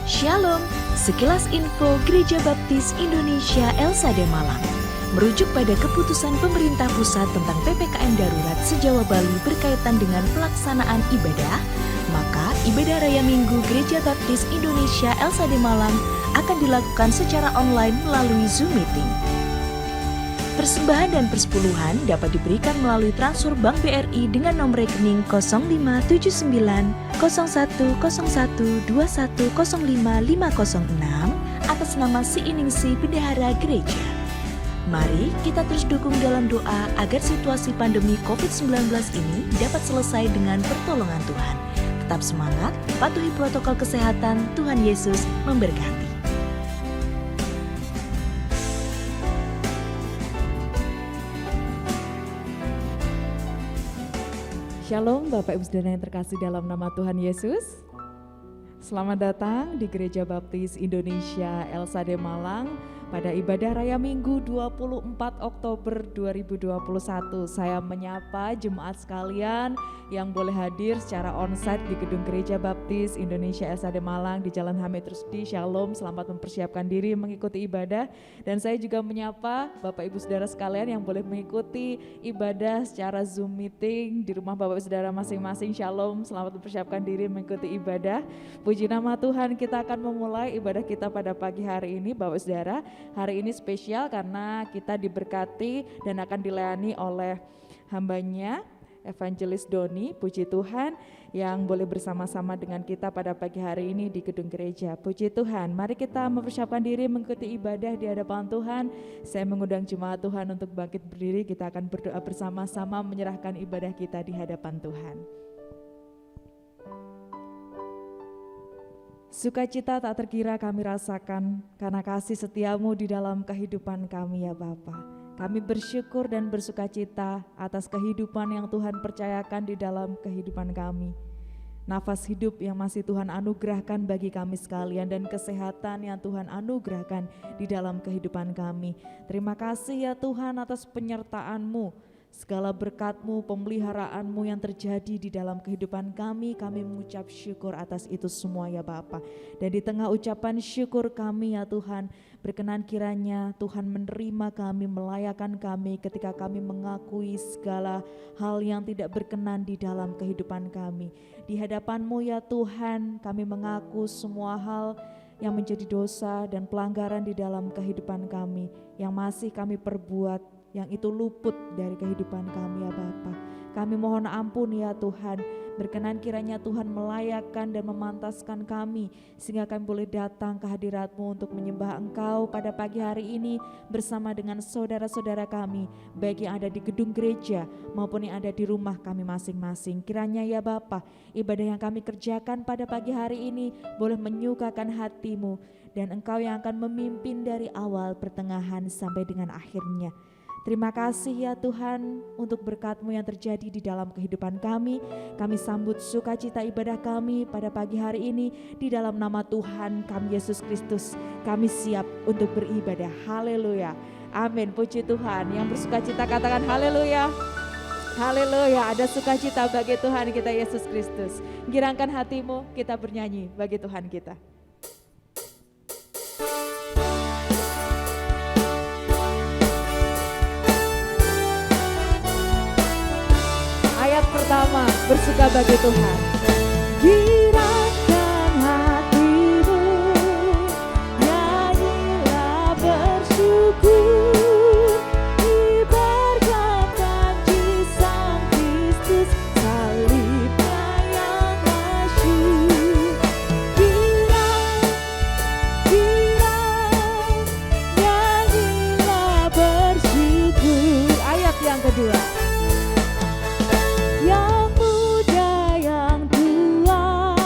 Shalom, sekilas info Gereja Baptis Indonesia Elsade Malang. Merujuk pada keputusan pemerintah pusat tentang PPKM darurat se-Jawa Bali berkaitan dengan pelaksanaan ibadah, maka ibadah Raya Minggu Gereja Baptis Indonesia Elsade Malang akan dilakukan secara online melalui Zoom Meeting. Persembahan dan persepuluhan dapat diberikan melalui transfer Bank BRI dengan nomor rekening 0579 0101 2105 506 atas nama Siiningsih Bendahara Gereja. Mari kita terus dukung dalam doa agar situasi pandemi COVID-19 ini dapat selesai dengan pertolongan Tuhan. Tetap semangat, patuhi protokol kesehatan, Tuhan Yesus memberkati. Shalom Bapak Ibu Saudara yang terkasih dalam nama Tuhan Yesus. Selamat datang di Gereja Baptis Indonesia Elsade Malang pada ibadah Raya Minggu 24 Oktober 2021. Saya menyapa jemaat sekalian yang boleh hadir secara onsite di Gedung Gereja Baptis Indonesia Elsade Malang di Jalan Hamid Rusdi. Shalom, selamat mempersiapkan diri mengikuti ibadah. Dan saya juga menyapa Bapak Ibu Saudara sekalian yang boleh mengikuti ibadah secara Zoom meeting di rumah Bapak Ibu Saudara masing-masing. Shalom, selamat mempersiapkan diri mengikuti ibadah. Puji nama Tuhan, kita akan memulai ibadah kita pada pagi hari ini Bapak Ibu Saudara. Hari ini spesial karena kita diberkati dan akan dilayani oleh hambanya Evangelis Doni, puji Tuhan, yang boleh bersama-sama dengan kita pada pagi hari ini di gedung gereja. Puji Tuhan, mari kita mempersiapkan diri mengikuti ibadah di hadapan Tuhan. Saya mengundang jemaat Tuhan untuk bangkit berdiri, kita akan berdoa bersama-sama menyerahkan ibadah kita di hadapan Tuhan. Sukacita tak terkira kami rasakan karena kasih setiamu di dalam kehidupan kami ya Bapa. Kami bersyukur dan bersukacita atas kehidupan yang Tuhan percayakan di dalam kehidupan kami. Nafas hidup yang masih Tuhan anugerahkan bagi kami sekalian dan kesehatan yang Tuhan anugerahkan di dalam kehidupan kami. Terima kasih ya Tuhan atas penyertaan-Mu. Segala berkat-Mu, pemeliharaanmu yang terjadi di dalam kehidupan kami mengucap syukur atas itu semua ya Bapa. Dan di tengah ucapan syukur kami ya Tuhan, berkenan kiranya Tuhan menerima kami, melayakan kami ketika kami mengakui segala hal yang tidak berkenan di dalam kehidupan kami. Di hadapan-Mu ya Tuhan, kami mengaku semua hal yang menjadi dosa dan pelanggaran di dalam kehidupan kami, yang masih kami perbuat, yang itu luput dari kehidupan kami ya Bapa. Kami mohon ampun ya Tuhan, berkenan kiranya Tuhan melayakkan dan memantaskan kami sehingga kami boleh datang ke hadirat-Mu untuk menyembah Engkau pada pagi hari ini bersama dengan saudara-saudara kami, baik yang ada di gedung gereja maupun yang ada di rumah kami masing-masing. Kiranya ya Bapa, ibadah yang kami kerjakan pada pagi hari ini boleh menyukakan hati-Mu dan Engkau yang akan memimpin dari awal, pertengahan sampai dengan akhirnya. Terima kasih ya Tuhan untuk berkat-Mu yang terjadi di dalam kehidupan kami. Kami sambut sukacita ibadah kami pada pagi hari ini di dalam nama Tuhan kami Yesus Kristus. Kami siap untuk beribadah. Haleluya. Amin. Puji Tuhan. Yang bersukacita katakan haleluya. Haleluya. Ada sukacita bagi Tuhan kita Yesus Kristus. Girangkan hatimu, kita bernyanyi bagi Tuhan kita. Pertama, bersuka bagi Tuhan. Girangkan hatimu, nyanyilah bersyukur, ibaratkan Sang Kristus, salibnya yang masyhur. Girang, nyanyilah bersyukur. Ayat yang kedua. Yang muda yang tua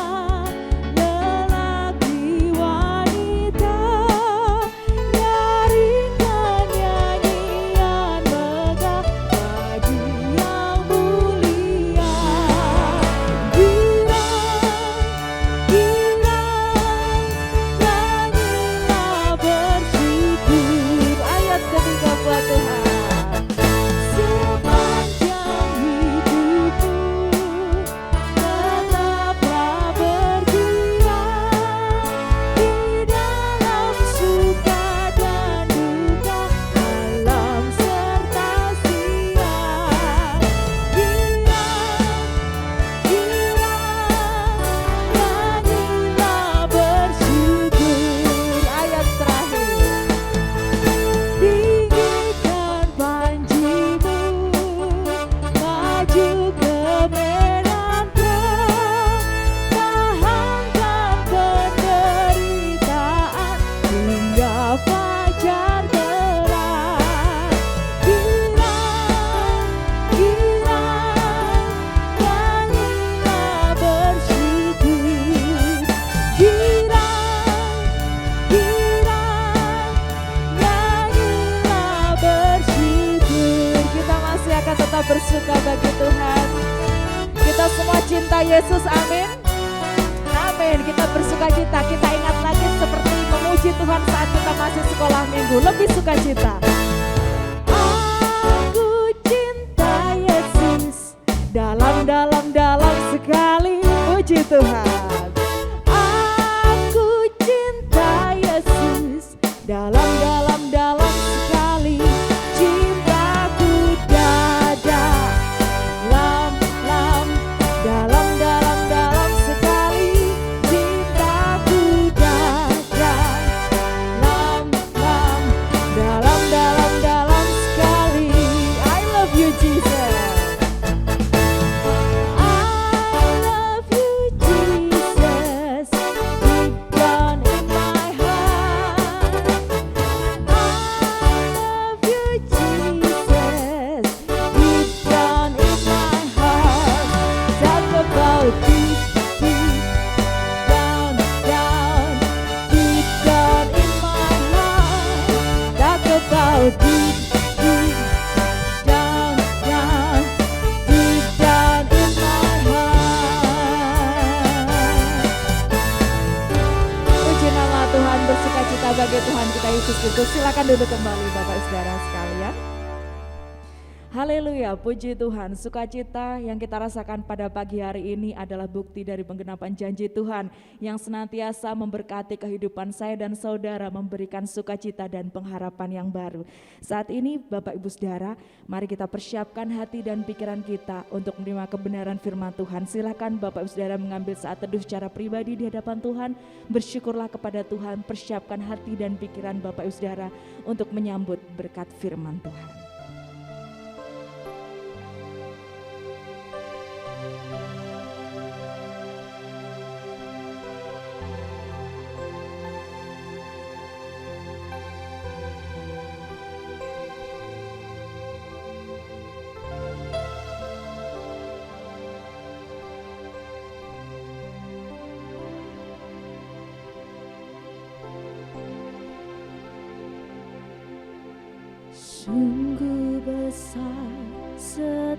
Yesus, amin. Amin. Kita bersukacita, kita ingat lagi seperti memuji Tuhan saat kita masih sekolah minggu. Lebih sukacita. Aku cinta Yesus, dalam sekali, puji Tuhan. Aku cinta Yesus, dalam sekali, cintaku dalam sekali, cintaku dalam sekali. I love you Jesus. Bagi Tuhan kita Yesus Kristus. Silakan duduk kembali Bapak Saudara sekalian. Haleluya, puji Tuhan. Sukacita yang kita rasakan pada pagi hari ini adalah bukti dari penggenapan janji Tuhan yang senantiasa memberkati kehidupan saya dan saudara, memberikan sukacita dan pengharapan yang baru. Saat ini Bapak Ibu Saudara, mari kita persiapkan hati dan pikiran kita untuk menerima kebenaran firman Tuhan. Silakan Bapak Ibu Saudara mengambil saat teduh secara pribadi di hadapan Tuhan. Bersyukurlah kepada Tuhan, persiapkan hati dan pikiran Bapak Ibu Saudara untuk menyambut berkat firman Tuhan. Sungguh besar setiamu,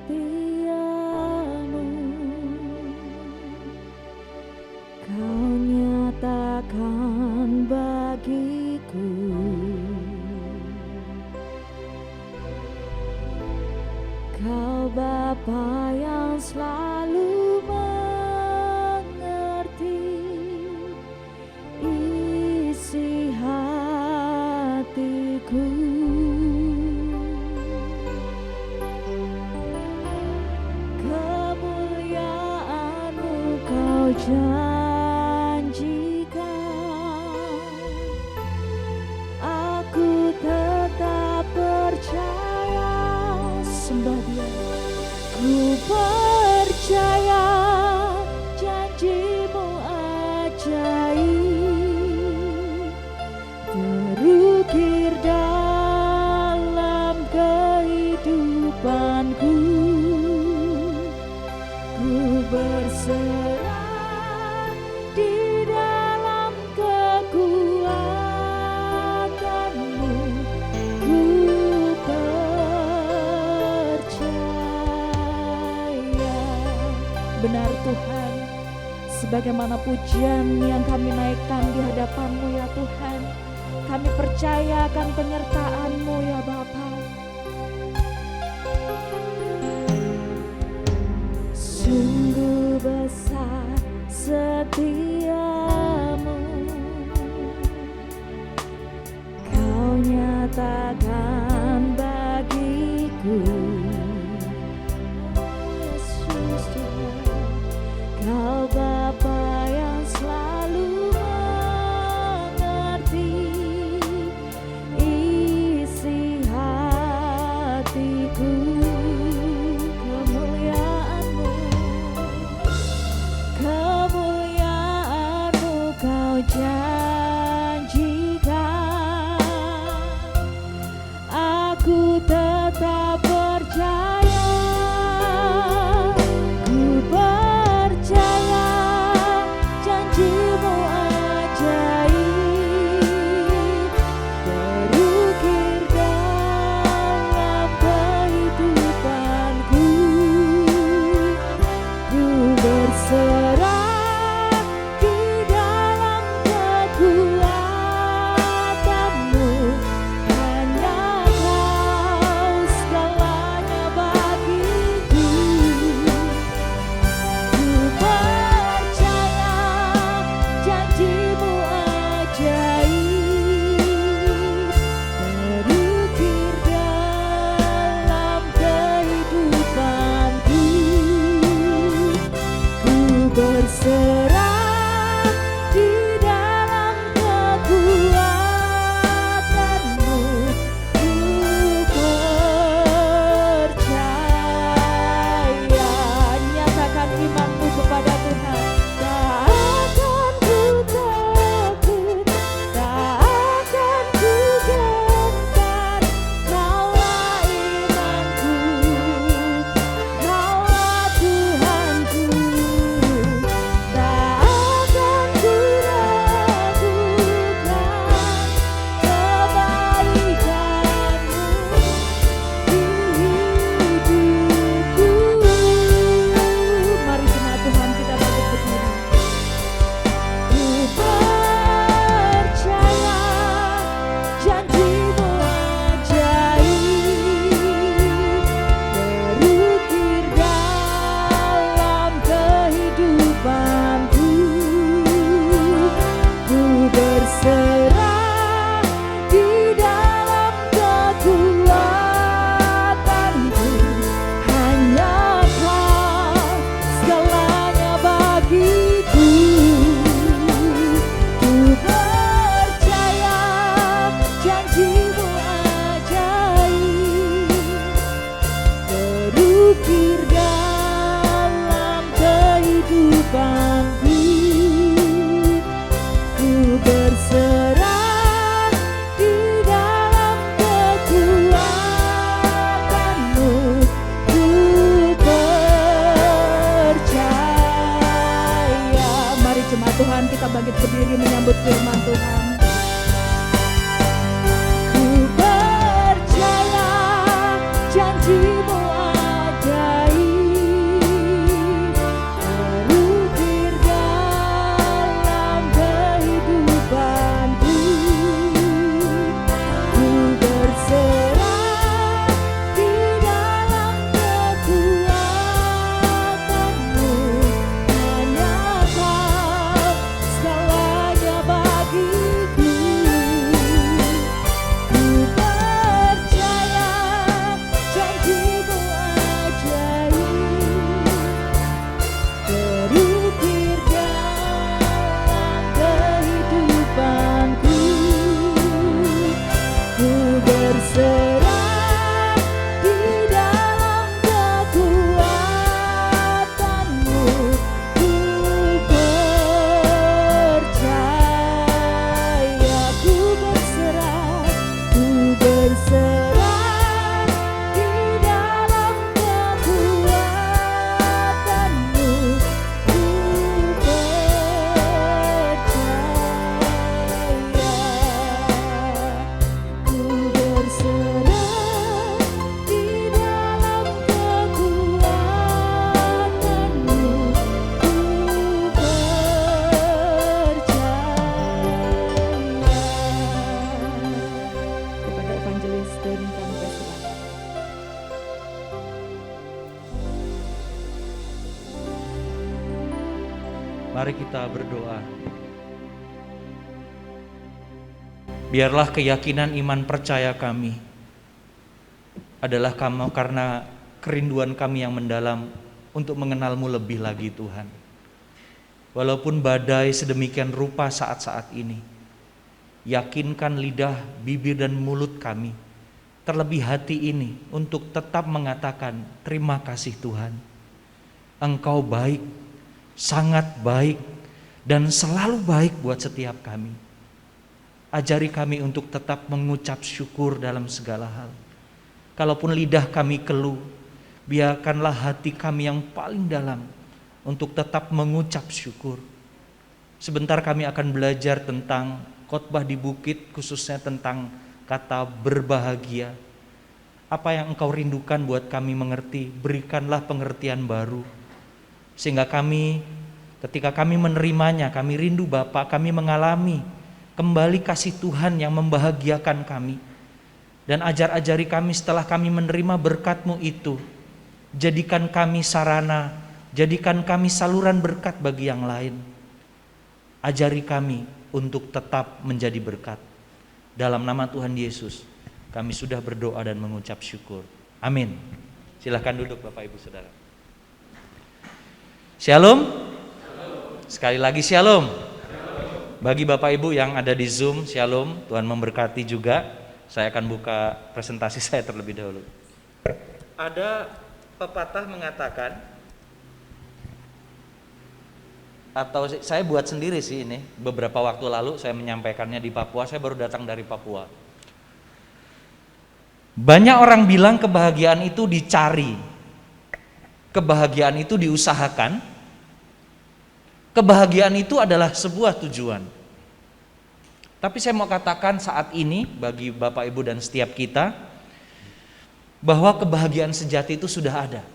Kau nyatakan bagiku. Kau Bapa yang selalu mengerti isi hatiku. Janjikan, aku tetap percaya, sembah Dia. Ku percaya janjimu ajaib, terukir dalam kehidupanku. Ku berserah di dalam kekuatanmu, ku percaya. Benar Tuhan, sebagaimana pujian yang kami naikkan di hadapan-Mu ya Tuhan, kami percaya akan penyertaan-Mu ya Bapa. Sungguh besar setiamu, Kau nyatakan bagiku. Yesus Tuhan, Kau Bapa yang selalu mengerti isi hatiku. Janjikan, aku tetap percaya. Ku percaya janjimu ajaib, terukir dalam kehidupanku. Ku berserah berserah di dalam kekuatanmu. Hanya Kau segalanya bagiku. Ku percaya janji-Mu ajaib, terukir dalam kehidupanku. Ku berserah di dalam kekuatanmu. Ku percaya. Mari jemaat Tuhan, kita bangkit berdiri menyambut firman Tuhan. Ku percaya janji-Mu ajaib, terukir dalam kehidupanku. Ku berserah di dalam kekuatanmu. Hanya Kau segalanya bagiku. Ku percaya janji-Mu ajaib, terukir dalam kehidupanku. Ku berserah di dalam kekuatanmu. Ku percaya. Ku berserah di dalam kekuatanmu. Ku percaya. Ku berserah di dalam kekuatanmu. Ku percaya. Kepada evangelis dan kami persilakan. Mari kita berdoa. Biarlah keyakinan iman percaya kami adalah karena kerinduan kami yang mendalam untuk mengenal-Mu lebih lagi, Tuhan. Walaupun badai sedemikian rupa saat-saat ini, yakinkan lidah, bibir dan mulut kami, terlebih hati ini, untuk tetap mengatakan terima kasih Tuhan. Engkau baik, sangat baik, dan selalu baik buat setiap kami. Ajari kami untuk tetap mengucap syukur dalam segala hal. Kalaupun lidah kami keluh, biarkanlah hati kami yang paling dalam untuk tetap mengucap syukur. Sebentar kami akan belajar tentang khotbah di bukit, khususnya tentang kata berbahagia. Apa yang Engkau rindukan buat kami mengerti, berikanlah pengertian baru. Sehingga kami, ketika kami menerimanya, kami rindu Bapa, kami mengalami kembali kasih Tuhan yang membahagiakan kami. Dan ajar-ajari kami setelah kami menerima berkat-Mu itu. Jadikan kami sarana, jadikan kami saluran berkat bagi yang lain. Ajari kami untuk tetap menjadi berkat. Dalam nama Tuhan Yesus, kami sudah berdoa dan mengucap syukur. Amin. Silahkan duduk Bapak Ibu Saudara. Shalom. Sekali lagi shalom. Bagi Bapak Ibu yang ada di Zoom, shalom. Tuhan memberkati juga. Saya akan buka presentasi saya terlebih dahulu. Ada pepatah mengatakan, atau saya buat sendiri sih ini, beberapa waktu lalu saya menyampaikannya di Papua, saya baru datang dari Papua. Banyak orang bilang kebahagiaan itu dicari, kebahagiaan itu diusahakan, kebahagiaan itu adalah sebuah tujuan. Tapi saya mau katakan saat ini bagi Bapak Ibu dan setiap kita, bahwa kebahagiaan sejati itu sudah ada.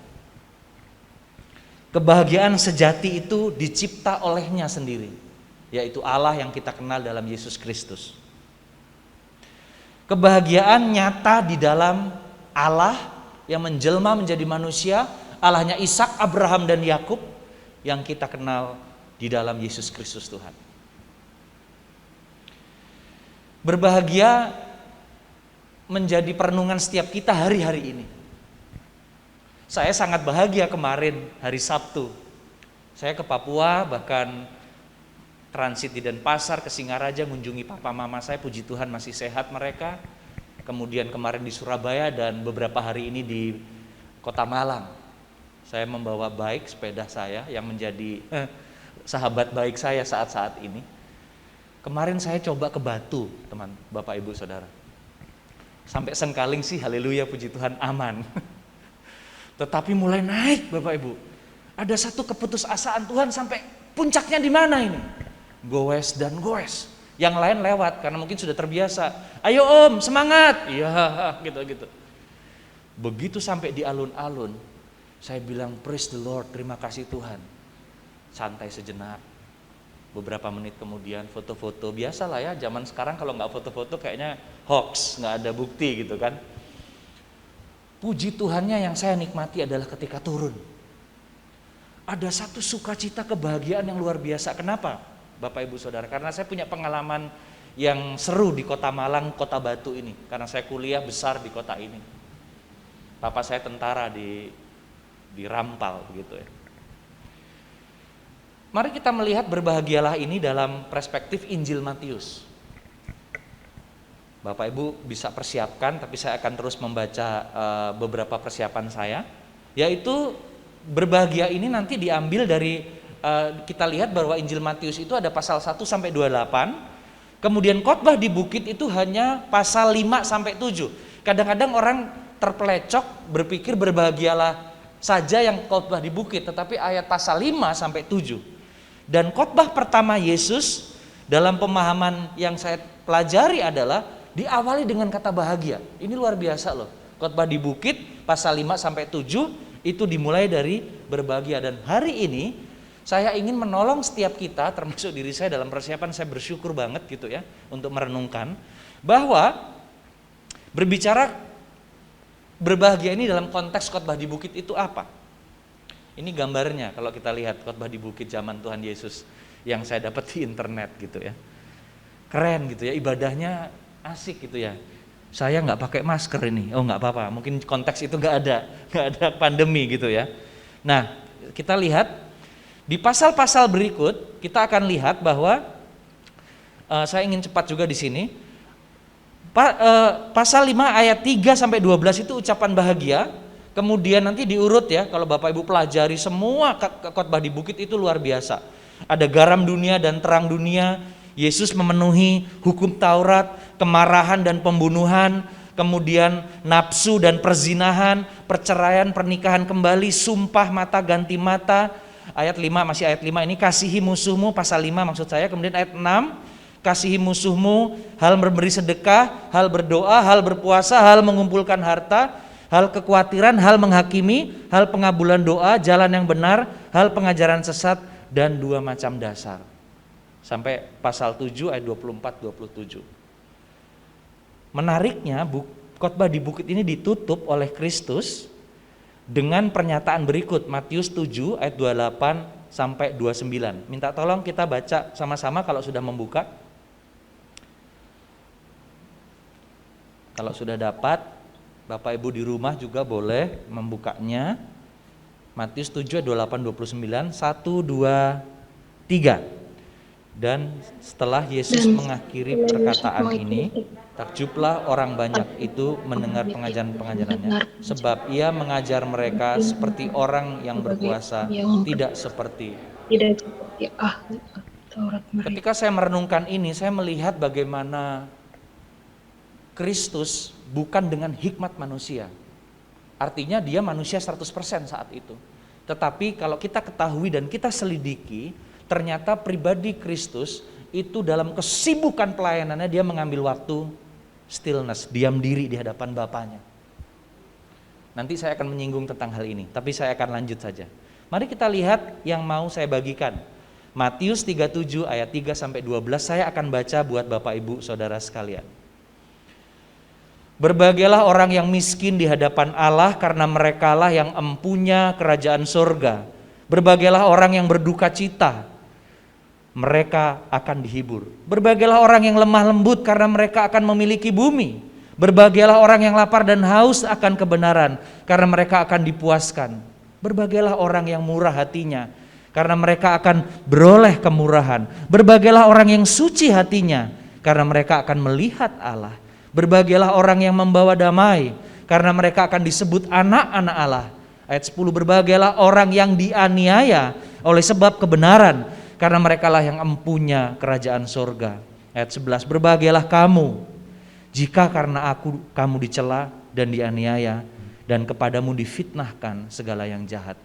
Kebahagiaan sejati itu dicipta olehnya sendiri, yaitu Allah yang kita kenal dalam Yesus Kristus. Kebahagiaan nyata di dalam Allah yang menjelma menjadi manusia, Allahnya Ishak, Abraham dan Yakub, yang kita kenal di dalam Yesus Kristus Tuhan. Berbahagia menjadi perenungan setiap kita hari-hari ini. Saya sangat bahagia kemarin hari Sabtu. Saya ke Papua, bahkan transit di Denpasar, ke Singaraja, mengunjungi papa mama saya, puji Tuhan masih sehat mereka. Kemudian kemarin di Surabaya dan beberapa hari ini di Kota Malang. Saya membawa bike sepeda saya yang menjadi sahabat baik saya saat-saat ini. Kemarin saya coba ke Batu, teman, Bapak Ibu Saudara. Sampai Sengkaling sih, haleluya, puji Tuhan, aman. Tetapi mulai naik Bapak Ibu. Ada satu keputusasaan Tuhan sampai puncaknya di mana ini? Goes dan goes. Yang lain lewat karena mungkin sudah terbiasa. Ayo Om, semangat. Iya, gitu-gitu. Begitu sampai di alun-alun, saya bilang praise the Lord, terima kasih Tuhan. Santai sejenak. Beberapa menit kemudian foto-foto, biasalah ya, zaman sekarang kalau nggak foto-foto kayaknya hoax, nggak ada bukti gitu kan. Puji Tuhannya yang saya nikmati adalah ketika turun. Ada satu sukacita kebahagiaan yang luar biasa. Kenapa Bapak Ibu Saudara? Karena saya punya pengalaman yang seru di Kota Malang, Kota Batu ini. Karena saya kuliah besar di kota ini. Papa saya tentara di Rampal gitu ya. Mari kita melihat berbahagialah ini dalam perspektif Injil Matius. Bapak Ibu bisa persiapkan, tapi saya akan terus membaca beberapa persiapan saya. Yaitu berbahagia ini nanti diambil dari, kita lihat bahwa Injil Matius itu ada pasal 1 sampai 28. Kemudian khotbah di bukit itu hanya pasal 5 sampai 7. Kadang-kadang orang terpelecok berpikir berbahagialah saja yang khotbah di bukit, tetapi ayat pasal 5 sampai 7. Dan khotbah pertama Yesus dalam pemahaman yang saya pelajari adalah diawali dengan kata bahagia. Ini luar biasa loh. Khotbah di bukit pasal 5 sampai 7 itu dimulai dari berbahagia. Dan hari ini saya ingin menolong setiap kita, termasuk diri saya dalam persiapan, saya bersyukur banget gitu ya untuk merenungkan bahwa berbicara berbahagia ini dalam konteks khotbah di bukit itu apa? Ini gambarnya kalau kita lihat khotbah di bukit zaman Tuhan Yesus yang saya dapat di internet gitu ya. Keren gitu ya, ibadahnya asik gitu ya. Saya nggak pakai masker ini, oh nggak apa-apa, mungkin konteks itu nggak ada pandemi gitu ya. Nah kita lihat di pasal-pasal berikut kita akan lihat bahwa saya ingin cepat juga di sini. Pasal 5 ayat 3 sampai 12 itu ucapan bahagia. Kemudian nanti diurut ya, kalau Bapak Ibu pelajari semua khotbah di bukit itu luar biasa. Ada garam dunia dan terang dunia. Yesus memenuhi hukum Taurat, kemarahan dan pembunuhan, kemudian nafsu dan perzinahan, perceraian, pernikahan kembali, sumpah mata ganti mata. Ayat 5, masih ayat 5 ini, kasihi musuhmu, pasal 5 maksud saya. Kemudian ayat 6, kasihi musuhmu, hal memberi sedekah, hal berdoa, hal berpuasa, hal mengumpulkan harta, hal kekhawatiran, hal menghakimi, hal pengabulan doa, jalan yang benar, hal pengajaran sesat, dan 2 macam dasar. Sampai pasal 7 ayat 24-27. Menariknya khotbah di bukit ini ditutup oleh Kristus dengan pernyataan berikut, Matius 7 ayat 28 sampai 29. Minta tolong kita baca sama-sama kalau sudah membuka. Kalau sudah dapat, Bapak Ibu di rumah juga boleh membukanya. Matius 7 ayat 28-29, 1, 2, 3. Dan setelah Yesus mengakhiri perkataan ini, takjublah orang banyak itu mendengar pengajaran-pengajarannya, sebab ia mengajar mereka seperti orang yang berkuasa, tidak seperti ahli Taurat mereka. Ketika saya merenungkan ini, saya melihat bagaimana Kristus bukan dengan hikmat manusia. Artinya dia manusia 100% saat itu. Tetapi kalau kita ketahui dan kita selidiki, ternyata pribadi Kristus itu dalam kesibukan pelayanannya dia mengambil waktu stillness, diam diri di hadapan Bapanya. Nanti saya akan menyinggung tentang hal ini, tapi saya akan lanjut saja. Mari kita lihat yang mau saya bagikan. Matius 37 ayat 3 sampai 12 saya akan baca buat Bapak Ibu Saudara sekalian. Berbahagialah orang yang miskin di hadapan Allah, karena merekalah yang empunya kerajaan surga. Berbahagialah orang yang berduka cita, mereka akan dihibur. Berbahagialah orang yang lemah lembut, karena mereka akan memiliki bumi. Berbahagialah orang yang lapar dan haus akan kebenaran, karena mereka akan dipuaskan. Berbahagialah orang yang murah hatinya, karena mereka akan beroleh kemurahan. Berbahagialah orang yang suci hatinya, karena mereka akan melihat Allah. Berbahagialah orang yang membawa damai, karena mereka akan disebut anak-anak Allah. Ayat 10, berbahagialah orang yang dianiaya oleh sebab kebenaran, karena merekalah yang empunya kerajaan surga. Ayat 11, berbahagialah kamu jika karena aku kamu dicela dan dianiaya, dan kepadamu difitnahkan segala yang jahat.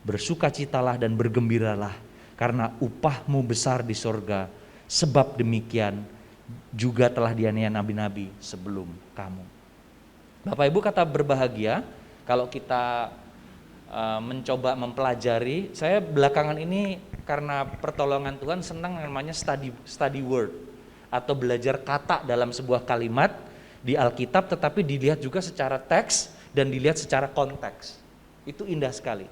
Bersukacitalah dan bergembiralah, karena upahmu besar di surga, sebab demikian juga telah dianiaya nabi-nabi sebelum kamu. Bapak Ibu, kata berbahagia, kalau kita mencoba mempelajari, saya belakangan ini karena pertolongan Tuhan senang namanya study word, atau belajar kata dalam sebuah kalimat di Alkitab, tetapi dilihat juga secara teks dan dilihat secara konteks. Itu indah sekali.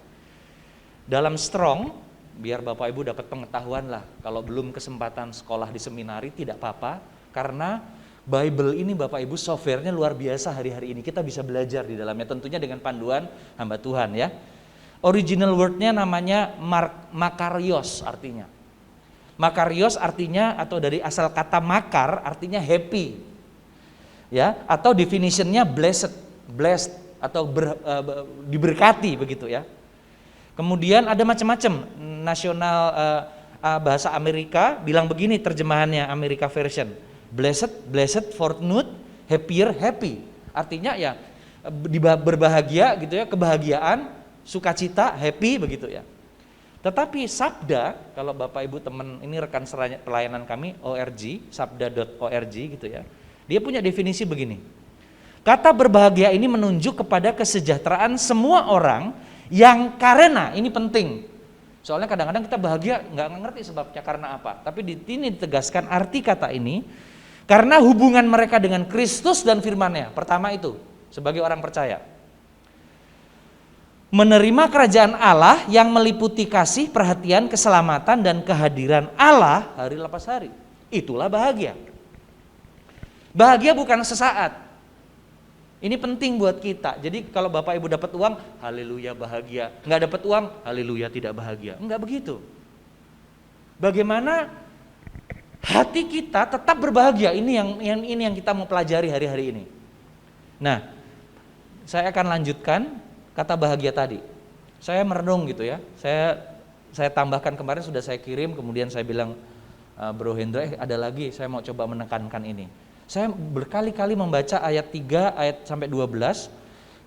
Dalam Strong, biar Bapak Ibu dapat pengetahuan lah, kalau belum kesempatan sekolah di seminari tidak apa-apa, karena Bible ini Bapak Ibu softwarenya luar biasa hari-hari ini, kita bisa belajar di dalamnya, tentunya dengan panduan hamba Tuhan ya. Original wordnya namanya makarios artinya. Makarios artinya, atau dari asal kata makar artinya happy, ya, atau definitionnya blessed atau diberkati begitu ya. Kemudian ada macam-macam. Nasional bahasa Amerika bilang begini terjemahannya, Amerika version, blessed, fortunate, happier, happy. Artinya ya berbahagia gitu ya, kebahagiaan, sukacita, happy begitu ya. Tetapi Sabda, kalau Bapak Ibu teman ini rekan pelayanan kami ORG, sabda.org gitu ya. Dia punya definisi begini. Kata berbahagia ini menunjuk kepada kesejahteraan semua orang yang karena, ini penting. Soalnya kadang-kadang kita bahagia nggak ngerti sebabnya karena apa. Tapi di sini ditegaskan arti kata ini karena hubungan mereka dengan Kristus dan firman-Nya. Pertama itu sebagai orang percaya. Menerima kerajaan Allah yang meliputi kasih, perhatian, keselamatan, dan kehadiran Allah hari lepas hari. Itulah bahagia. Bahagia bukan sesaat. Ini penting buat kita. Jadi kalau Bapak Ibu dapat uang, haleluya bahagia. Enggak dapat uang, haleluya tidak bahagia. Enggak begitu. Bagaimana hati kita tetap berbahagia? Ini yang kita mau pelajari hari-hari ini. Nah, saya akan lanjutkan kata bahagia tadi. Saya merenung gitu ya. Saya tambahkan kemarin sudah saya kirim, kemudian saya bilang, Bro Hendra, ada lagi saya mau coba menekankan ini. Saya berkali-kali membaca ayat 3 ayat sampai 12,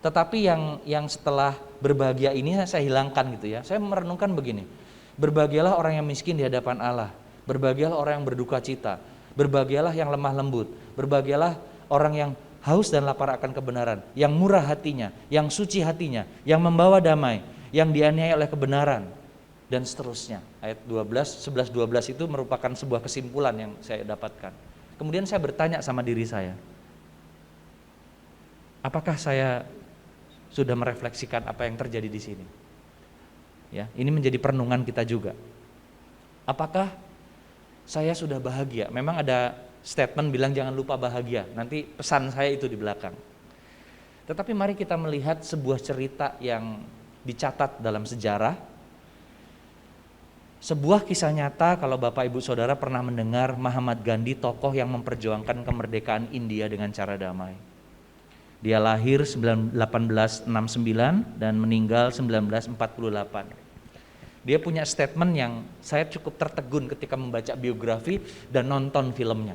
tetapi yang setelah berbahagia ini saya hilangkan gitu ya. Saya merenungkan begini. Berbahagialah orang yang miskin di hadapan Allah. Berbahagialah orang yang berduka cita. Berbahagialah yang lemah lembut. Berbahagialah orang yang haus dan lapar akan kebenaran, yang murah hatinya, yang suci hatinya, yang membawa damai, yang dianiaya oleh kebenaran, dan seterusnya. Ayat 11-12 itu merupakan sebuah kesimpulan yang saya dapatkan. Kemudian saya bertanya sama diri saya, apakah saya sudah merefleksikan apa yang terjadi di sini? Ya, ini menjadi perenungan kita juga. Apakah saya sudah bahagia? Memang ada statement bilang jangan lupa bahagia. Nanti pesan saya itu di belakang. Tetapi mari kita melihat sebuah cerita yang dicatat dalam sejarah. Sebuah kisah nyata kalau Bapak Ibu Saudara pernah mendengar Mahatma Gandhi, tokoh yang memperjuangkan kemerdekaan India dengan cara damai. Dia lahir 1869 dan meninggal 1948. Dia punya statement yang saya cukup tertegun ketika membaca biografi dan nonton filmnya.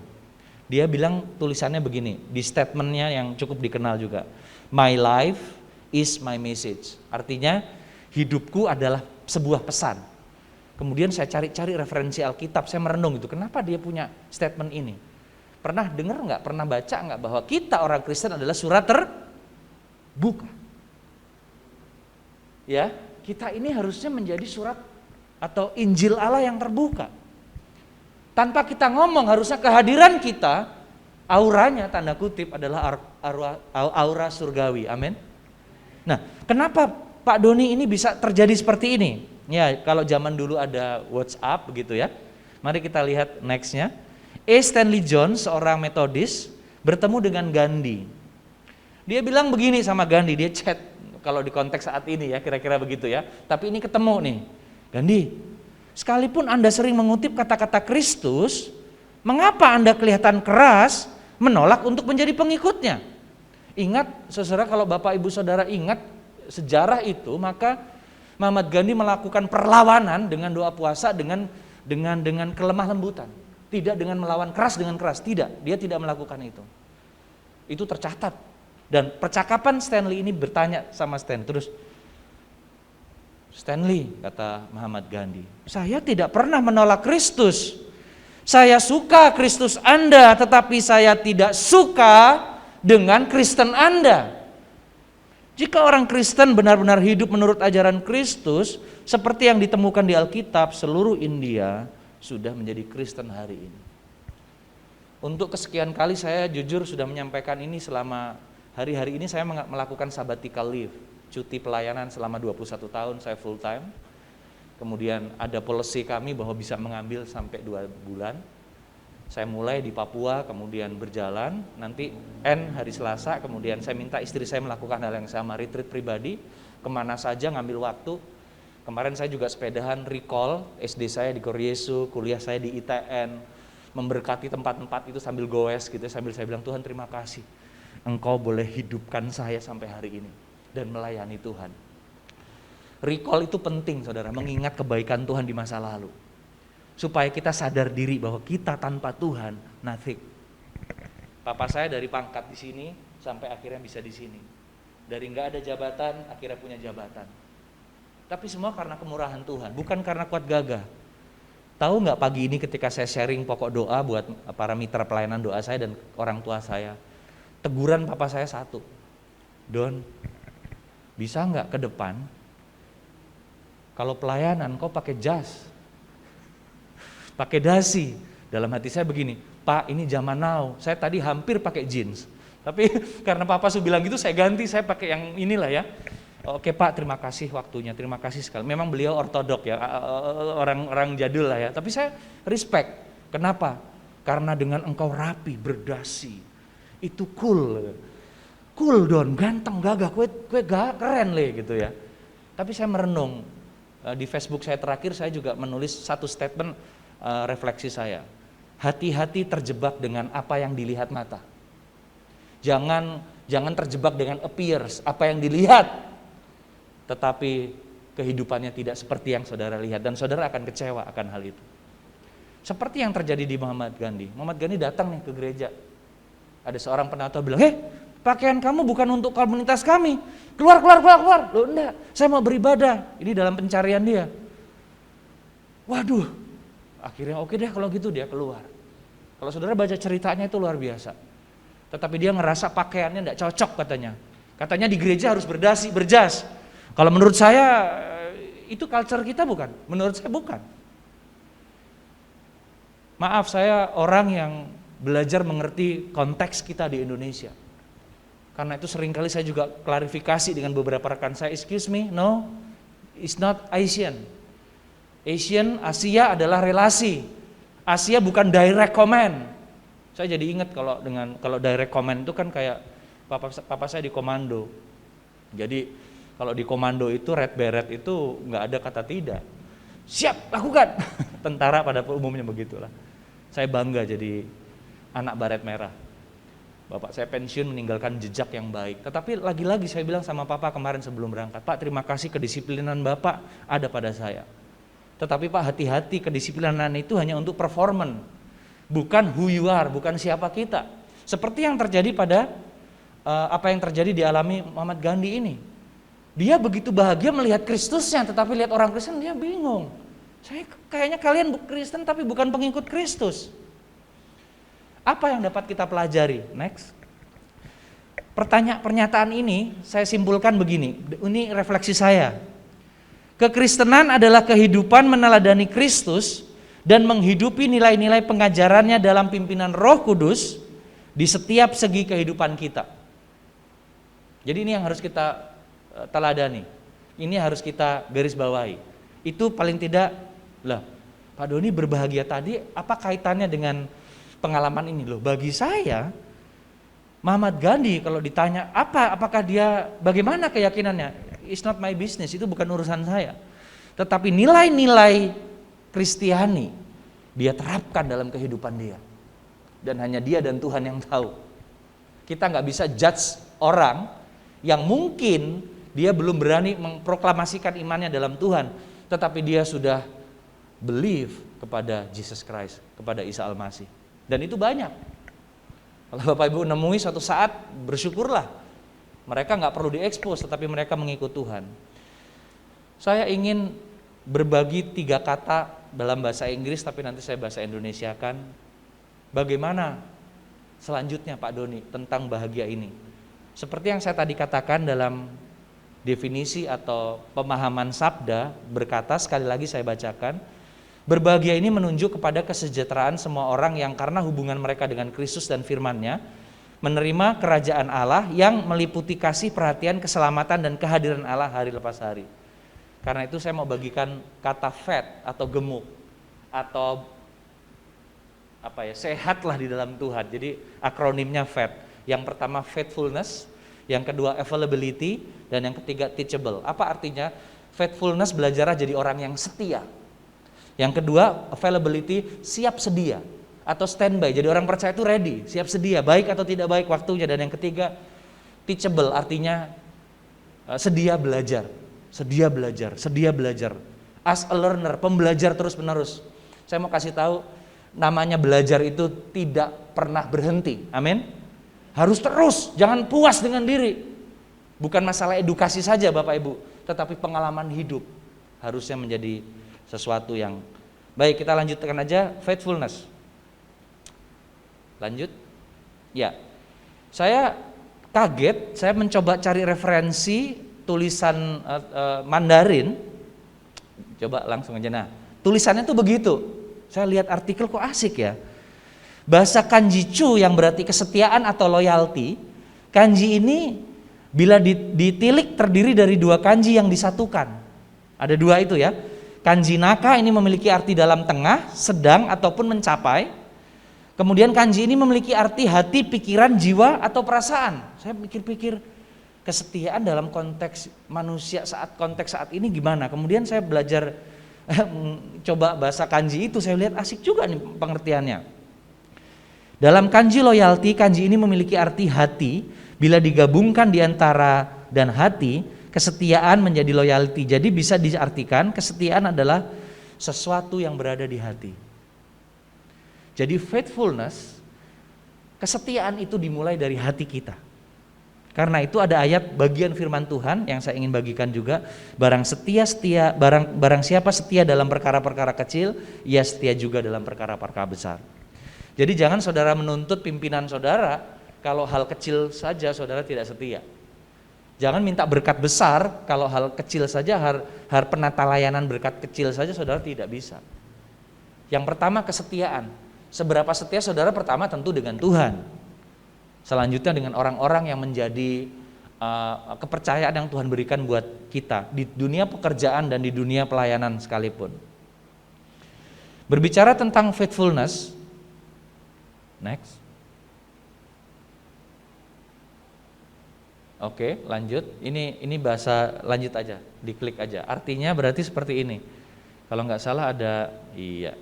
Dia bilang tulisannya begini, di statementnya yang cukup dikenal juga. My life is my message. Artinya hidupku adalah sebuah pesan. Kemudian saya cari-cari referensi Alkitab, saya merenung gitu, kenapa dia punya statement ini? Pernah dengar nggak, pernah baca nggak bahwa kita orang Kristen adalah surat terbuka? Ya, kita ini harusnya menjadi surat atau Injil Allah yang terbuka. Tanpa kita ngomong, harusnya kehadiran kita, auranya tanda kutip adalah aura surgawi, amin. Nah, kenapa Pak Doni ini bisa terjadi seperti ini? Ya, kalau zaman dulu ada WhatsApp begitu ya, Mari kita lihat nextnya. Stanley Jones, seorang Metodis, bertemu dengan Gandhi. Dia bilang begini sama Gandhi, dia chat kalau di konteks saat ini ya, kira-kira begitu ya. Tapi ini ketemu nih, Gandhi, sekalipun Anda sering mengutip kata-kata Kristus, mengapa Anda kelihatan keras menolak untuk menjadi pengikutnya? Ingat, saudara, kalau Bapak Ibu Saudara ingat sejarah itu, maka Muhammad Gandhi melakukan perlawanan dengan doa puasa, dengan kelemah lembutan. Tidak dengan melawan keras dengan keras, tidak. Dia tidak melakukan itu. Itu tercatat. Dan percakapan Stanley ini bertanya sama Stanley. Terus, Stanley, kata Muhammad Gandhi, saya tidak pernah menolak Kristus. Saya suka Kristus Anda, tetapi saya tidak suka dengan Kristen Anda. Jika orang Kristen benar-benar hidup menurut ajaran Kristus, seperti yang ditemukan di Alkitab, seluruh India sudah menjadi Kristen hari ini. Untuk kesekian kali saya jujur sudah menyampaikan ini selama hari-hari ini saya melakukan sabbatical leave, cuti pelayanan selama 21 tahun saya full time. Kemudian ada policy kami bahwa bisa mengambil sampai 2 bulan. Saya mulai di Papua, kemudian berjalan, nanti hari Selasa, kemudian saya minta istri saya melakukan hal yang sama, retreat pribadi, kemana saja ngambil waktu. Kemarin saya juga sepedahan recall SD saya di Koryesu, kuliah saya di ITN, memberkati tempat-tempat itu sambil goes gitu, sambil saya bilang, Tuhan terima kasih, Engkau boleh hidupkan saya sampai hari ini dan melayani Tuhan. Recall itu penting, saudara, mengingat kebaikan Tuhan di masa lalu. Supaya kita sadar diri bahwa kita tanpa Tuhan, nothing. Papa saya dari pangkat di sini sampai akhirnya bisa di sini. Dari nggak ada jabatan, akhirnya punya jabatan. Tapi semua karena kemurahan Tuhan, bukan karena kuat gagah. Tahu nggak pagi ini ketika saya sharing pokok doa buat para mitra pelayanan doa saya dan orang tua saya, teguran papa saya satu, Don, bisa nggak ke depan kalau pelayanan kau pakai jas, pakai dasi. Dalam hati saya begini, Pak ini zaman now, saya tadi hampir pakai jeans, tapi karena papa sudah bilang gitu saya ganti, saya pakai yang inilah ya. Oke Pak, terima kasih waktunya, terima kasih sekali. Memang beliau ortodok ya, orang jadul lah ya. Tapi saya respect. Kenapa? Karena dengan engkau rapi, berdasi, itu cool Don, ganteng, gagah, kue keren le gitu ya. Tapi saya merenung, di Facebook saya terakhir saya juga menulis satu statement refleksi saya. Hati-hati terjebak dengan apa yang dilihat mata. Jangan terjebak dengan appears, apa yang dilihat. Tetapi kehidupannya tidak seperti yang saudara lihat dan saudara akan kecewa akan hal itu. Seperti yang terjadi di Muhammad Gandhi. Muhammad Gandhi datang nih ke gereja. Ada seorang penatua bilang, pakaian kamu bukan untuk komunitas kami. Keluar. Loh enggak, saya mau beribadah. Ini dalam pencarian dia. Waduh, akhirnya oke deh kalau gitu dia keluar. Kalau saudara baca ceritanya itu luar biasa. Tetapi dia ngerasa pakaiannya enggak cocok katanya. Katanya di gereja harus berdasi, berjas. Kalau menurut saya itu culture kita bukan, menurut saya bukan. Maaf, saya orang yang belajar mengerti konteks kita di Indonesia. Karena itu seringkali saya juga klarifikasi dengan beberapa rekan saya, excuse me, no, it's not Asian. Asia adalah relasi. Asia bukan direct command. Saya jadi ingat kalau direct command itu kan kayak papa saya di komando. Jadi kalau di komando itu red beret itu nggak ada kata tidak. Siap, lakukan. Tentara pada umumnya begitulah. Saya bangga jadi anak baret merah. Bapak saya pensiun meninggalkan jejak yang baik. Tetapi lagi-lagi saya bilang sama papa kemarin sebelum berangkat, Pak terima kasih kedisiplinan Bapak ada pada saya. Tetapi Pak hati-hati, kedisiplinan itu hanya untuk performance. Bukan who you are, bukan siapa kita. Seperti yang terjadi pada apa yang terjadi dialami Muhammad Gandhi ini. Dia begitu bahagia melihat Kristusnya, tetapi lihat orang Kristen dia bingung. Kayaknya kalian Kristen tapi bukan pengikut Kristus. Apa yang dapat kita pelajari? Next. Pernyataan ini saya simpulkan begini, ini refleksi saya. Kekristenan adalah kehidupan meneladani Kristus dan menghidupi nilai-nilai pengajarannya dalam pimpinan Roh Kudus di setiap segi kehidupan kita. Jadi ini yang harus kita teladani. Ini harus kita garis bawahi. Itu paling tidak, Pak Doni berbahagia tadi apa kaitannya dengan pengalaman ini loh? Bagi saya, Muhammad Gandhi kalau ditanya apakah dia bagaimana keyakinannya? It's not my business, itu bukan urusan saya. Tetapi nilai-nilai Kristiani dia terapkan dalam kehidupan dia. Dan hanya dia dan Tuhan yang tahu. Kita nggak bisa judge orang yang mungkin dia belum berani memproklamasikan imannya dalam Tuhan, tetapi dia sudah believe kepada Jesus Christ, kepada Isa Al-Masih. Dan itu banyak. Kalau Bapak Ibu nemui suatu saat, bersyukurlah. Mereka nggak perlu diekspos, tetapi mereka mengikut Tuhan. Saya ingin berbagi 3 kata dalam bahasa Inggris, tapi nanti saya bahasa Indonesiakan. Bagaimana selanjutnya Pak Doni tentang bahagia ini? Seperti yang saya tadi katakan dalam definisi atau pemahaman sabda, berkata, sekali lagi saya bacakan, berbahagia ini menunjuk kepada kesejahteraan semua orang yang karena hubungan mereka dengan Kristus dan firman-Nya menerima kerajaan Allah yang meliputi kasih, perhatian, keselamatan dan kehadiran Allah hari lepas hari. Karena itu saya mau bagikan kata fat atau gemuk atau sehatlah di dalam Tuhan. Jadi akronimnya FAT. Yang pertama faithfulness, yang kedua availability, dan yang ketiga teachable. Apa artinya? Faithfulness belajar jadi orang yang setia. Yang kedua availability, siap sedia atau standby. Jadi orang percaya itu ready, siap sedia, baik atau tidak baik waktunya. Dan yang ketiga teachable, artinya sedia belajar. Sedia belajar, sedia belajar. As a learner, pembelajar terus-menerus. Saya mau kasih tahu, namanya belajar itu tidak pernah berhenti. Amin. Harus terus, jangan puas dengan diri. Bukan masalah edukasi saja Bapak Ibu, tetapi pengalaman hidup harusnya menjadi sesuatu yang baik. Kita lanjutkan aja, faithfulness. Lanjut. Ya. Saya kaget, saya mencoba cari referensi tulisan Mandarin. Coba langsung aja. Nah, tulisannya tuh begitu. Saya lihat artikel kok asik ya. Bahasa kanji chu yang berarti kesetiaan atau loyalty. Kanji ini bila ditilik terdiri dari 2 kanji yang disatukan. Ada 2 itu ya. Kanji naka ini memiliki arti dalam tengah, sedang ataupun mencapai. Kemudian kanji ini memiliki arti hati, pikiran, jiwa atau perasaan. Saya pikir-pikir kesetiaan dalam konteks manusia konteks saat ini gimana. Kemudian saya belajar coba bahasa kanji itu, saya lihat asik juga nih pengertiannya. Dalam kanji loyalty, kanji ini memiliki arti hati. Bila digabungkan di antara dan hati, kesetiaan menjadi loyalty. Jadi bisa diartikan kesetiaan adalah sesuatu yang berada di hati. Jadi faithfulness, kesetiaan itu dimulai dari hati kita. Karena itu ada ayat bagian firman Tuhan yang saya ingin bagikan juga, barang siapa setia dalam perkara-perkara kecil, ia setia juga dalam perkara-perkara besar. Jadi jangan saudara menuntut pimpinan saudara kalau hal kecil saja saudara tidak setia. Jangan minta berkat besar kalau hal kecil saja, hal penata layanan berkat kecil saja saudara tidak bisa. Yang pertama kesetiaan. Seberapa setia saudara? Pertama tentu dengan Tuhan. Selanjutnya dengan orang-orang yang menjadi kepercayaan yang Tuhan berikan buat kita di dunia pekerjaan dan di dunia pelayanan sekalipun. Berbicara tentang faithfulness, next. Oke, lanjut. Ini bahasa lanjut aja, diklik aja. Artinya berarti seperti ini. Kalau nggak salah ada, iya.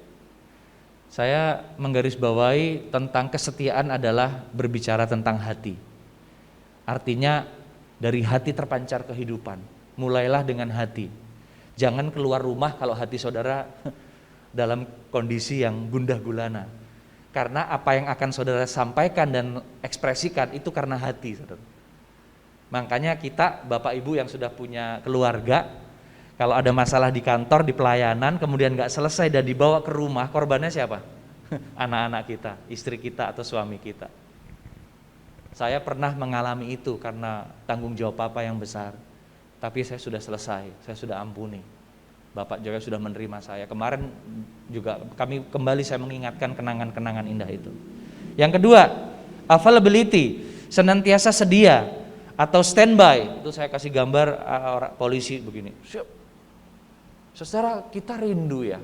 Saya menggarisbawahi tentang kesetiaan adalah berbicara tentang hati. Artinya dari hati terpancar kehidupan. Mulailah dengan hati. Jangan keluar rumah kalau hati saudara dalam kondisi yang gundah gulana. Karena apa yang akan saudara sampaikan dan ekspresikan itu karena hati, saudara. Makanya kita, Bapak Ibu yang sudah punya keluarga, kalau ada masalah di kantor, di pelayanan, kemudian gak selesai dan dibawa ke rumah, korbannya siapa? Anak-anak kita, istri kita atau suami kita. Saya pernah mengalami itu karena tanggung jawab Papa yang besar. Tapi saya sudah selesai, saya sudah ampuni. Bapak juga sudah menerima saya. Kemarin juga saya mengingatkan kenangan-kenangan indah itu. Yang kedua, availability, senantiasa sedia atau standby. Itu saya kasih gambar orang polisi begini. Siap. Saudara, kita rindu ya.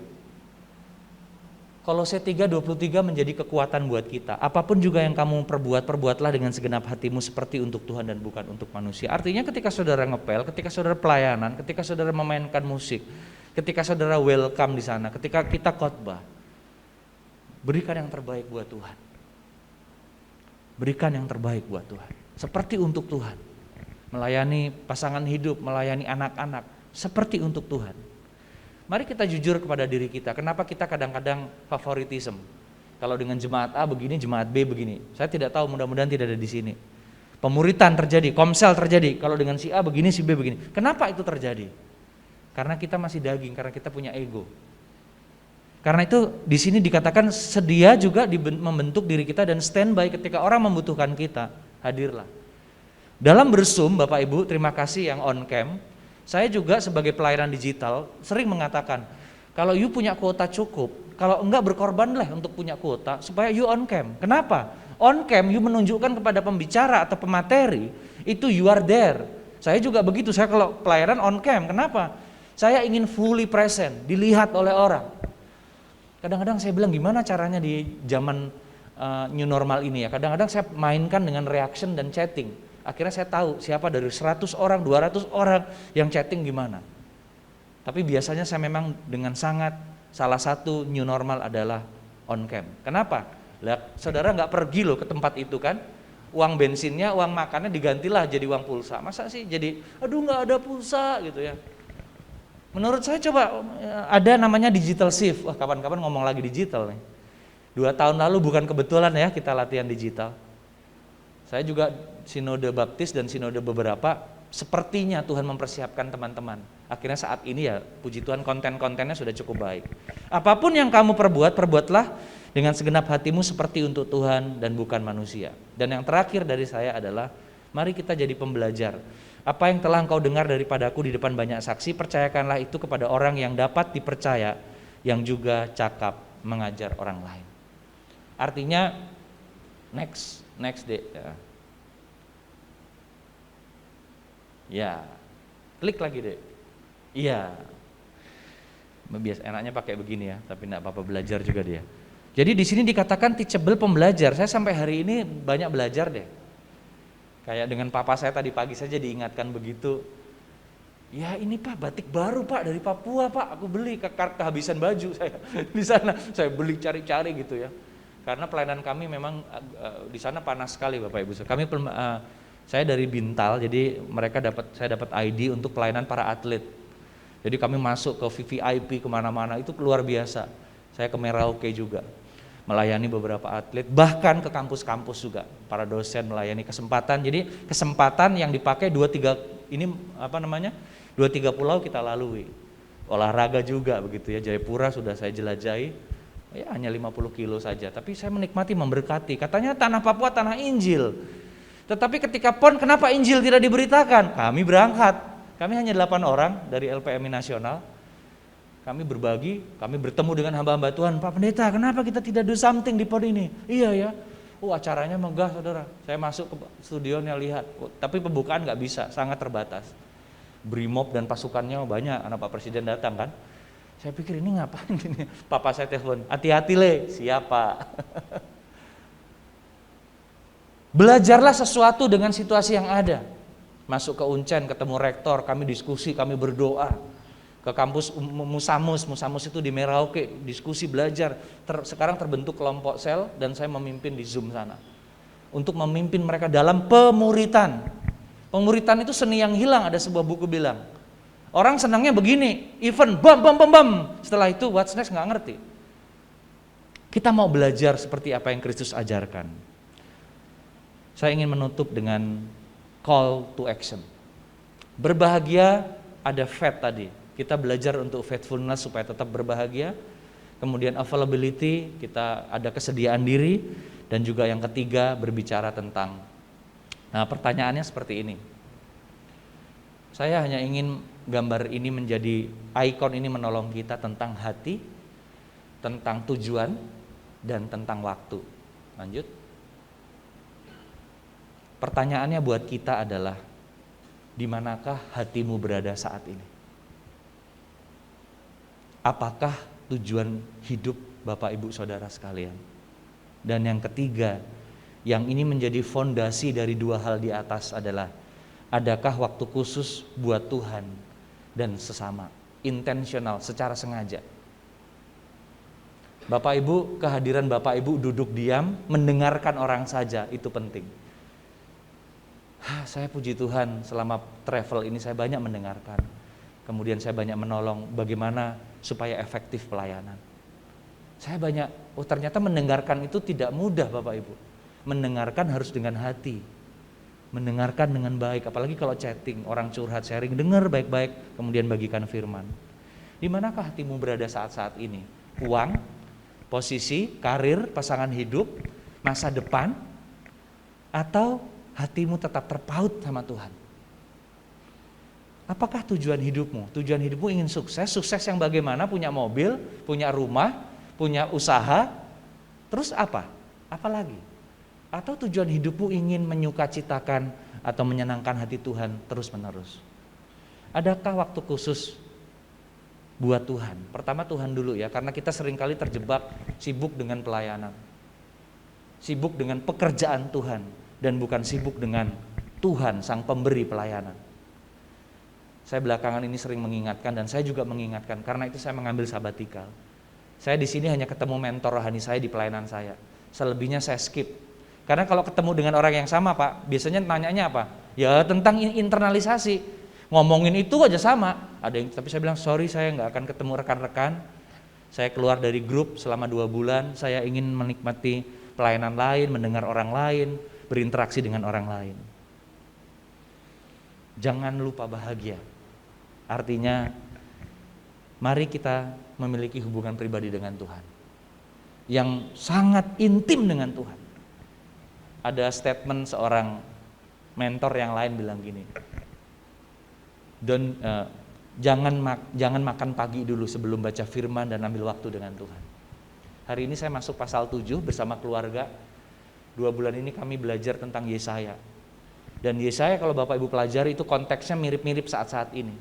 Kolose 3:23 menjadi kekuatan buat kita. Apapun juga yang kamu perbuat, perbuatlah dengan segenap hatimu seperti untuk Tuhan dan bukan untuk manusia. Artinya ketika saudara ngepel, ketika saudara pelayanan, ketika saudara memainkan musik, ketika saudara welcome di sana, ketika kita khotbah, berikan yang terbaik buat Tuhan. Berikan yang terbaik buat Tuhan. Seperti untuk Tuhan. Melayani pasangan hidup, melayani anak-anak, seperti untuk Tuhan. Mari kita jujur kepada diri kita, kenapa kita kadang-kadang favoritism. Kalau dengan jemaat A begini, jemaat B begini. Saya tidak tahu, mudah-mudahan tidak ada di sini. Pemuritan terjadi, komsel terjadi, kalau dengan si A begini, si B begini. Kenapa itu terjadi? Karena kita masih daging, karena kita punya ego. Karena itu di sini dikatakan sedia juga membentuk diri kita dan standby ketika orang membutuhkan kita, hadirlah. Dalam bersum, Bapak Ibu, terima kasih yang on cam. Saya juga sebagai pelayanan digital sering mengatakan, kalau you punya kuota cukup, kalau enggak berkorbanlah untuk punya kuota supaya you on cam. Kenapa? On cam you menunjukkan kepada pembicara atau pemateri, itu you are there. Saya juga begitu, saya kalau pelayanan on cam, kenapa? Saya ingin fully present, dilihat oleh orang. Kadang-kadang saya bilang gimana caranya di zaman new normal ini ya, kadang-kadang saya mainkan dengan reaction dan chatting. Akhirnya saya tahu siapa dari 100 orang, 200 orang yang chatting gimana. Tapi biasanya saya memang dengan sangat, salah satu new normal adalah on cam. Kenapa? Lihat, saudara nggak pergi loh ke tempat itu kan, uang bensinnya, uang makannya digantilah jadi uang pulsa. Masa sih jadi, aduh nggak ada pulsa gitu ya. Menurut saya coba ada namanya digital shift. Wah, kapan-kapan ngomong lagi digital nih. 2 tahun lalu bukan kebetulan ya kita latihan digital. Saya juga sinode baptis dan sinode beberapa, sepertinya Tuhan mempersiapkan teman-teman. Akhirnya saat ini ya puji Tuhan konten-kontennya sudah cukup baik. Apapun yang kamu perbuat, perbuatlah dengan segenap hatimu seperti untuk Tuhan dan bukan manusia. Dan yang terakhir dari saya adalah, mari kita jadi pembelajar. Apa yang telah engkau dengar daripadaku di depan banyak saksi, percayakanlah itu kepada orang yang dapat dipercaya, yang juga cakap mengajar orang lain. Artinya, next deh. Ya, klik lagi deh. Iya. Biasa enaknya pakai begini ya, tapi enggak apa-apa, belajar juga dia. Jadi di sini dikatakan teachable, pembelajar. Saya sampai hari ini banyak belajar deh. Kayak dengan papa saya tadi pagi saja diingatkan begitu. Ya ini Pak, batik baru Pak dari Papua Pak, aku beli kehabisan baju saya di sana. Saya beli cari-cari gitu ya. Karena pelayanan kami memang di sana panas sekali Bapak Ibu. Saya dari Bintal, jadi saya dapat ID untuk pelayanan para atlet. Jadi kami masuk ke VVIP kemana-mana, itu luar biasa. Saya ke Merauke juga, melayani beberapa atlet, bahkan ke kampus-kampus juga, para dosen melayani kesempatan. Jadi kesempatan yang dipakai 2-3 pulau kita lalui. Olahraga juga begitu ya, Jayapura sudah saya jelajahi. Ya hanya 50 kilo saja, tapi saya menikmati, memberkati. Katanya tanah Papua tanah Injil. Tetapi ketika PON, kenapa Injil tidak diberitakan? Kami berangkat, kami hanya 8 orang dari LPMI Nasional. Kami berbagi, kami bertemu dengan hamba-hamba Tuhan. Pak Pendeta, kenapa kita tidak do something di PON ini? Iya ya, acaranya megah saudara. Saya masuk ke studionya lihat, tapi pembukaan nggak bisa, sangat terbatas. Brimob dan pasukannya banyak, anak Pak Presiden datang kan. Saya pikir ini ngapain ini? Papa saya telepon, hati-hati le, siapa? Belajarlah sesuatu dengan situasi yang ada. Masuk ke Uncen, ketemu rektor, kami diskusi, kami berdoa. Ke kampus Musamus itu di Merauke, diskusi, belajar. Sekarang terbentuk kelompok sel dan saya memimpin di Zoom sana. Untuk memimpin mereka dalam pemuritan. Pemuritan itu seni yang hilang, ada sebuah buku bilang. Orang senangnya begini, event bam. Setelah itu what's next nggak ngerti. Kita mau belajar seperti apa yang Kristus ajarkan. Saya ingin menutup dengan call to action. Berbahagia, ada faith tadi. Kita belajar untuk faithfulness supaya tetap berbahagia. Kemudian availability, kita ada kesediaan diri. Dan juga yang ketiga berbicara tentang. Nah pertanyaannya seperti ini. Saya hanya ingin gambar ini menjadi, ikon ini menolong kita tentang hati, tentang tujuan, dan tentang waktu. Lanjut. Pertanyaannya buat kita adalah, di manakah hatimu berada saat ini? Apakah tujuan hidup Bapak Ibu Saudara sekalian. Dan yang ketiga, yang ini menjadi fondasi dari dua hal di atas adalah, adakah waktu khusus buat Tuhan dan sesama, intensional, secara sengaja. Bapak Ibu, kehadiran Bapak Ibu duduk diam, mendengarkan orang saja, itu penting. Saya puji Tuhan, selama travel ini saya banyak mendengarkan. Kemudian saya banyak menolong bagaimana supaya efektif pelayanan. Saya banyak, ternyata mendengarkan itu tidak mudah Bapak Ibu. Mendengarkan harus dengan hati. Mendengarkan dengan baik, apalagi kalau chatting, orang curhat, sharing, dengar baik-baik, kemudian bagikan firman. Di manakah hatimu berada saat-saat ini? Uang, posisi, karir, pasangan hidup, masa depan, atau hatimu tetap terpaut sama Tuhan? Apakah tujuan hidupmu? Tujuan hidupmu ingin sukses, sukses yang bagaimana? Punya mobil, punya rumah, punya usaha, terus apa? Apa lagi? Atau tujuan hidupmu ingin menyukacitakan atau menyenangkan hati Tuhan terus menerus? Adakah waktu khusus buat Tuhan? Pertama Tuhan dulu ya, karena kita seringkali terjebak sibuk dengan pelayanan, sibuk dengan pekerjaan Tuhan, dan bukan sibuk dengan Tuhan sang pemberi pelayanan. Saya belakangan ini sering mengingatkan, dan saya juga mengingatkan, karena itu saya mengambil sabatikal. Saya di sini hanya ketemu mentor rohani saya di pelayanan saya. Selebihnya saya skip. Karena kalau ketemu dengan orang yang sama Pak, biasanya nanyanya apa? Ya tentang internalisasi. Ngomongin itu aja sama. Tapi saya bilang sorry, saya nggak akan ketemu rekan-rekan. Saya keluar dari grup selama 2 bulan. Saya ingin menikmati pelayanan lain, mendengar orang lain, berinteraksi dengan orang lain. Jangan lupa bahagia. Artinya, mari kita memiliki hubungan pribadi dengan Tuhan yang sangat intim dengan Tuhan. Ada statement seorang mentor yang lain bilang gini, jangan makan pagi dulu sebelum baca firman dan ambil waktu dengan Tuhan. Hari ini saya masuk pasal 7 bersama keluarga. 2 bulan ini kami belajar tentang Yesaya. Dan Yesaya kalau Bapak Ibu pelajari itu konteksnya mirip-mirip saat-saat ini.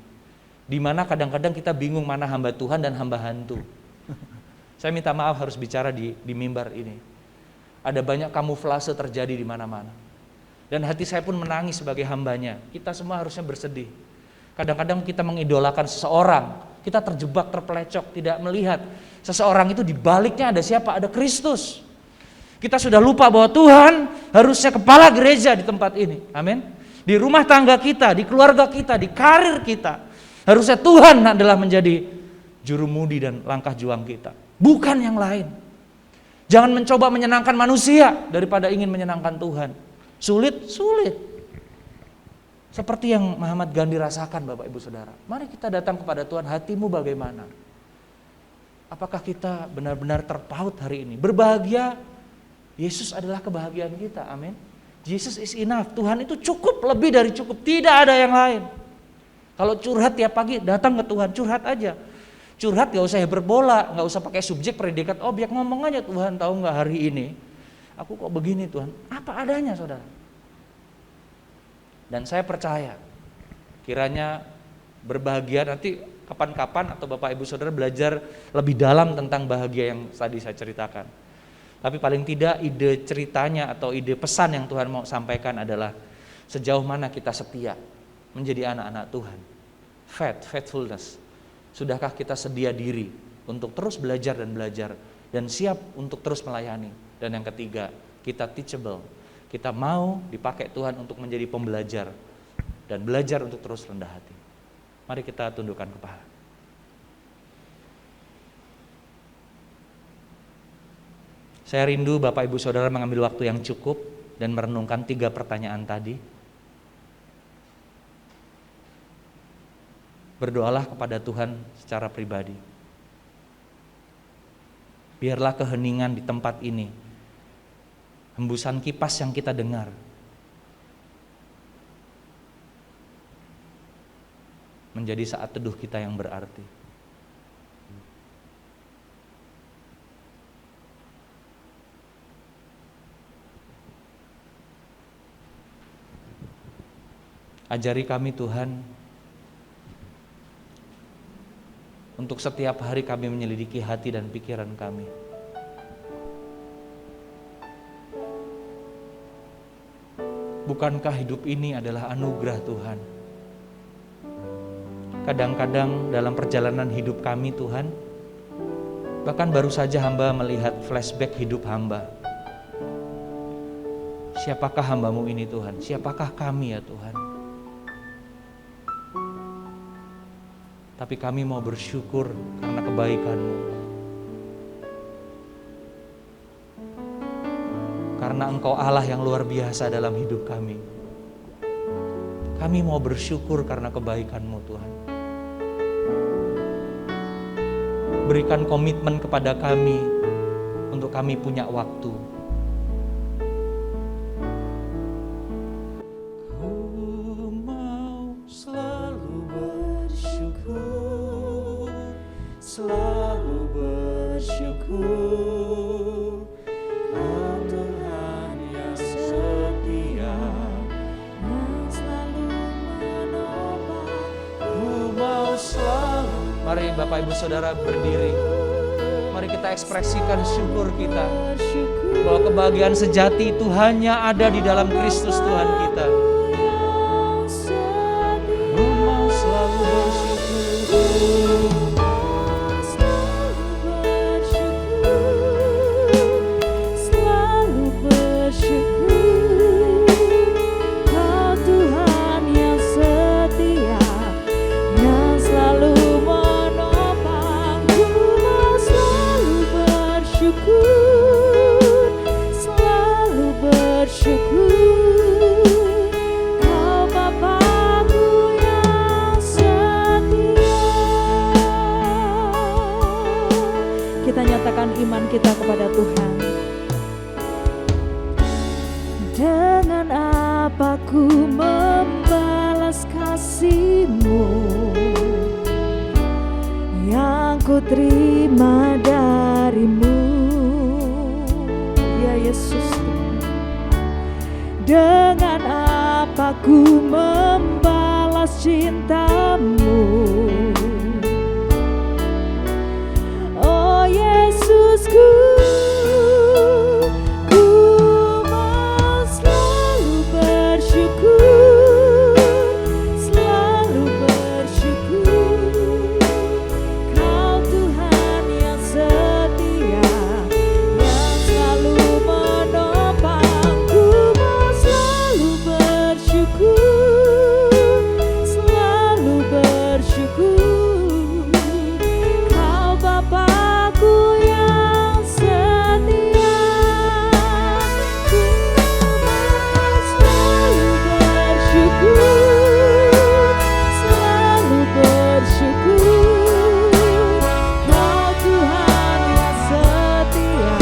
Di mana kadang-kadang kita bingung mana hamba Tuhan dan hamba hantu. Saya minta maaf harus bicara di mimbar ini. Ada banyak kamuflase terjadi di mana-mana. Dan hati saya pun menangis sebagai hambanya. Kita semua harusnya bersedih. Kadang-kadang kita mengidolakan seseorang, kita terjebak, terpelecok, tidak melihat seseorang itu di baliknya ada siapa? Ada Kristus. Kita sudah lupa bahwa Tuhan harusnya kepala gereja di tempat ini. Amin. Di rumah tangga kita, di keluarga kita, di karir kita. Harusnya Tuhan adalah menjadi jurumudi dan langkah juang kita, bukan yang lain. Jangan mencoba menyenangkan manusia daripada ingin menyenangkan Tuhan. Sulit. Seperti yang Muhammad Gandhi rasakan Bapak Ibu Saudara. Mari kita datang kepada Tuhan, hatimu bagaimana? Apakah kita benar-benar terpaut hari ini? Berbahagia, Yesus adalah kebahagiaan kita, amin. Jesus is enough, Tuhan itu cukup, lebih dari cukup, tidak ada yang lain. Kalau curhat tiap pagi, datang ke Tuhan, curhat aja. Curhat gak usah hiperbola, gak usah pakai subjek, predikat, objek, ngomong aja, Tuhan tahu gak hari ini aku kok begini Tuhan, apa adanya saudara. Dan saya percaya kiranya berbahagia nanti kapan-kapan atau Bapak Ibu Saudara belajar lebih dalam tentang bahagia yang tadi saya ceritakan. Tapi paling tidak ide ceritanya atau ide pesan yang Tuhan mau sampaikan adalah sejauh mana kita setia menjadi anak-anak Tuhan. Faithfulness. Sudahkah kita sedia diri untuk terus belajar dan siap untuk terus melayani. Dan yang ketiga, kita teachable. Kita mau dipakai Tuhan untuk menjadi pembelajar dan belajar untuk terus rendah hati. Mari kita tundukkan kepala. Saya rindu Bapak Ibu Saudara mengambil waktu yang cukup dan merenungkan 3 pertanyaan tadi. Berdoalah kepada Tuhan secara pribadi. Biarlah keheningan di tempat ini, hembusan kipas yang kita dengar, menjadi saat teduh kita yang berarti. Ajari kami Tuhan, untuk setiap hari kami menyelidiki hati dan pikiran kami. Bukankah hidup ini adalah anugerah Tuhan? Kadang-kadang dalam perjalanan hidup kami Tuhan, bahkan baru saja hamba melihat flashback hidup hamba. Siapakah hamba-Mu ini Tuhan? Siapakah kami ya Tuhan? Tapi kami mau bersyukur karena kebaikan-Mu. Karena Engkau Allah yang luar biasa dalam hidup kami. Kami mau bersyukur karena kebaikan-Mu Tuhan. Berikan komitmen kepada kami untuk kami punya waktu. Ku mau selalu bersyukur, selalu bersyukur. Kau Tuhan yang setia, yang selalu menopang. Ku mau selalu. Mari Bapak Ibu Saudara berdiri. Mari kita ekspresikan syukur kita bahwa kebahagiaan sejati itu hanya ada di dalam Kristus Tuhan kita. Ku mau selalu bersyukur. Iman kita kepada Tuhan. Dengan apa ku membalas kasih-Mu yang ku terima dari-Mu, ya Yesus. Dengan apa ku membalas cinta-Mu, Yesusku, ku mau selalu bersyukur, selalu bersyukur. Kau Tuhan yang setia, yang selalu menopang. Ku mau selalu bersyukur, selalu bersyukur. Kau Bapa yang setia, ku mau selalu bersyukur, selalu bersyukur. Kau Tuhan yang setia,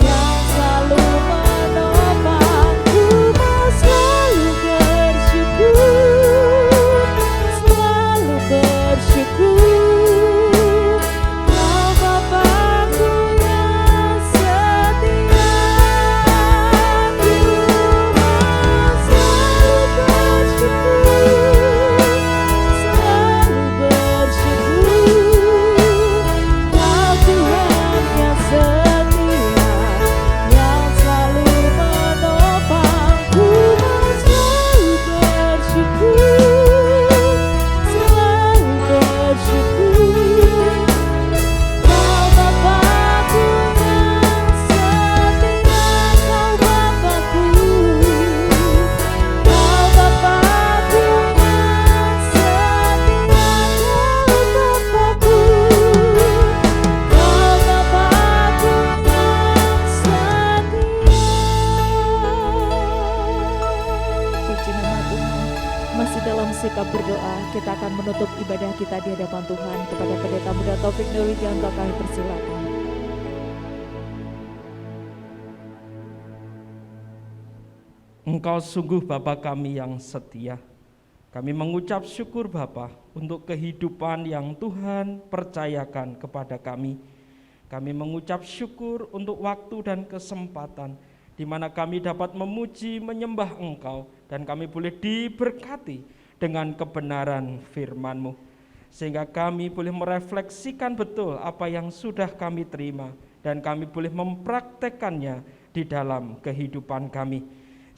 yang selalu menopang. Ku mau selalu bersyukur, selalu bersyukur. Sikap berdoa, kita akan menutup ibadah kita di hadapan Tuhan. Kepada Pendeta Muda Taufik Nurwidianto kami persilakan. Engkau sungguh Bapa kami yang setia. Kami mengucap syukur Bapa untuk kehidupan yang Tuhan percayakan kepada kami. Kami mengucap syukur untuk waktu dan kesempatan di mana kami dapat memuji, menyembah Engkau, dan kami boleh diberkati dengan kebenaran firman-Mu, sehingga kami boleh merefleksikan betul apa yang sudah kami terima, dan kami boleh mempraktekannya di dalam kehidupan kami,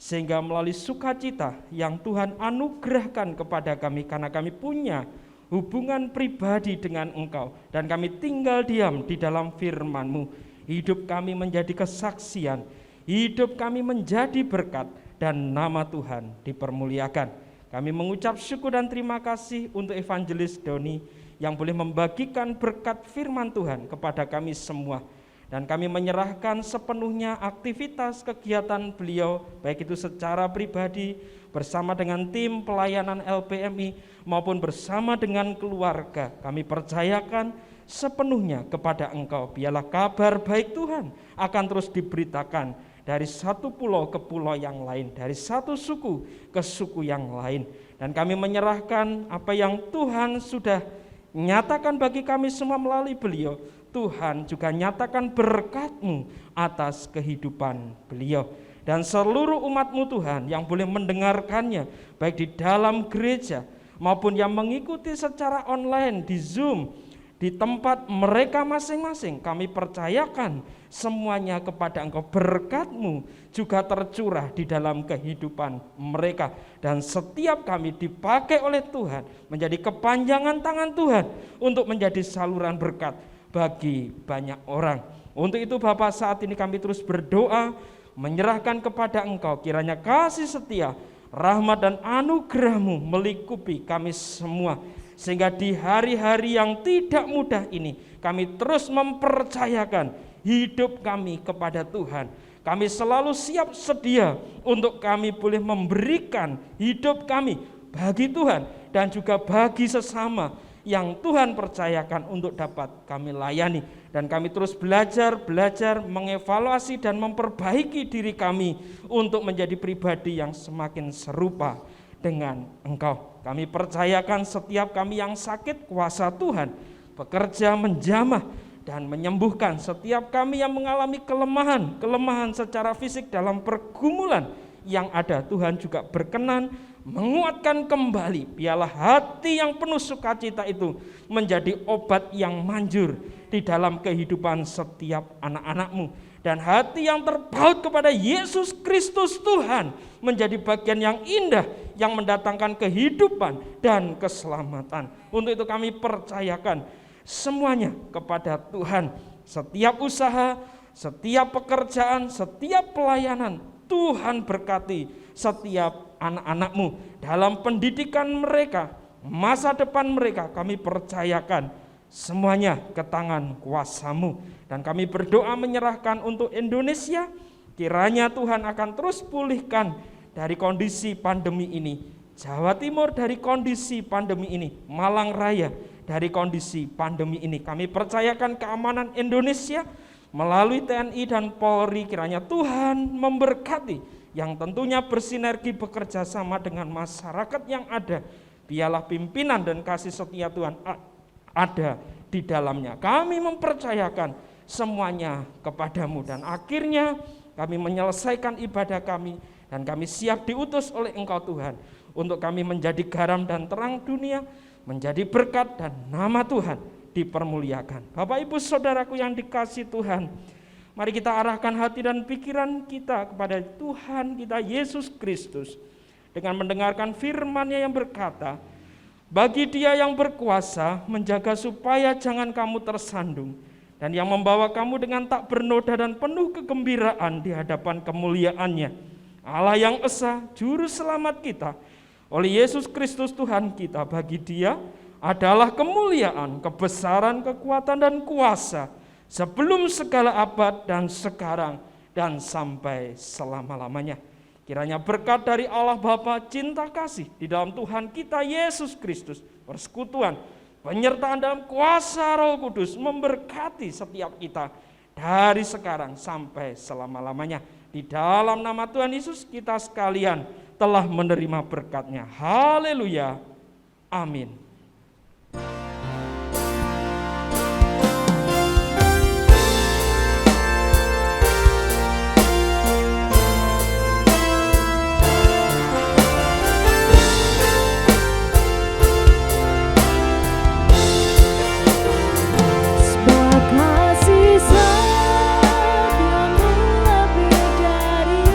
sehingga melalui sukacita yang Tuhan anugerahkan kepada kami karena kami punya hubungan pribadi dengan Engkau dan kami tinggal diam di dalam firman-Mu, hidup kami menjadi kesaksian, hidup kami menjadi berkat, dan nama Tuhan dipermuliakan. Kami mengucap syukur dan terima kasih untuk Evangelis Doni yang boleh membagikan berkat firman Tuhan kepada kami semua. Dan kami menyerahkan sepenuhnya aktivitas kegiatan beliau, baik itu secara pribadi, bersama dengan tim pelayanan LPMI, maupun bersama dengan keluarga. Kami percayakan sepenuhnya kepada Engkau. Biarlah kabar baik Tuhan akan terus diberitakan dari satu pulau ke pulau yang lain, dari satu suku ke suku yang lain. Dan kami menyerahkan apa yang Tuhan sudah nyatakan bagi kami semua melalui beliau. Tuhan juga nyatakan berkat-Mu atas kehidupan beliau. Dan seluruh umat-Mu Tuhan yang boleh mendengarkannya, baik di dalam gereja maupun yang mengikuti secara online di Zoom, di tempat mereka masing-masing, kami percayakan semuanya kepada Engkau. Berkat-Mu juga tercurah di dalam kehidupan mereka. Dan setiap kami dipakai oleh Tuhan, menjadi kepanjangan tangan Tuhan untuk menjadi saluran berkat bagi banyak orang. Untuk itu Bapak, saat ini kami terus berdoa, menyerahkan kepada Engkau, kiranya kasih setia, rahmat dan anugerah-Mu melingkupi kami semua, sehingga di hari-hari yang tidak mudah ini kami terus mempercayakan hidup kami kepada Tuhan. Kami selalu siap sedia untuk kami boleh memberikan hidup kami bagi Tuhan dan juga bagi sesama yang Tuhan percayakan untuk dapat kami layani. Dan kami terus belajar, mengevaluasi dan memperbaiki diri kami untuk menjadi pribadi yang semakin serupa dengan Engkau. Kami percayakan setiap kami yang sakit, kuasa Tuhan bekerja menjamah dan menyembuhkan. Setiap kami yang mengalami kelemahan secara fisik dalam pergumulan yang ada, Tuhan juga berkenan menguatkan kembali. Biarlah hati yang penuh sukacita itu menjadi obat yang manjur di dalam kehidupan setiap anak-anak-Mu. Dan hati yang terpaut kepada Yesus Kristus Tuhan menjadi bagian yang indah yang mendatangkan kehidupan dan keselamatan. Untuk itu kami percayakan semuanya kepada Tuhan. Setiap usaha, setiap pekerjaan, setiap pelayanan, Tuhan berkati setiap anak-anak-Mu dalam pendidikan mereka, masa depan mereka. Kami percayakan semuanya ke tangan kuasa-Mu. Dan kami berdoa menyerahkan untuk Indonesia, kiranya Tuhan akan terus pulihkan dari kondisi pandemi ini, Jawa Timur dari kondisi pandemi ini, Malang Raya dari kondisi pandemi ini. Kami percayakan keamanan Indonesia melalui TNI dan Polri, kiranya Tuhan memberkati, yang tentunya bersinergi bekerja sama dengan masyarakat yang ada. Biarlah pimpinan dan kasih setia Tuhan ada di dalamnya. Kami mempercayakan semuanya kepada-Mu, dan akhirnya kami menyelesaikan ibadah kami, dan kami siap diutus oleh Engkau Tuhan untuk kami menjadi garam dan terang dunia, menjadi berkat, dan nama Tuhan dipermuliakan. Bapak Ibu Saudaraku yang dikasihi Tuhan, mari kita arahkan hati dan pikiran kita kepada Tuhan kita Yesus Kristus dengan mendengarkan firman-Nya yang berkata, bagi Dia yang berkuasa menjaga supaya jangan kamu tersandung, dan yang membawa kamu dengan tak bernoda dan penuh kegembiraan di hadapan kemuliaan-Nya, Allah yang esa, juru selamat kita, oleh Yesus Kristus Tuhan kita. Bagi Dia adalah kemuliaan, kebesaran, kekuatan dan kuasa sebelum segala abad dan sekarang dan sampai selama-lamanya. Kiranya berkat dari Allah Bapa, cinta kasih di dalam Tuhan kita Yesus Kristus, persekutuan, penyertaan dalam kuasa Roh Kudus memberkati setiap kita dari sekarang sampai selama-lamanya. Di dalam nama Tuhan Yesus kita sekalian telah menerima berkat-Nya. Haleluya. Amin. Kasih sayang-Mu lebih dari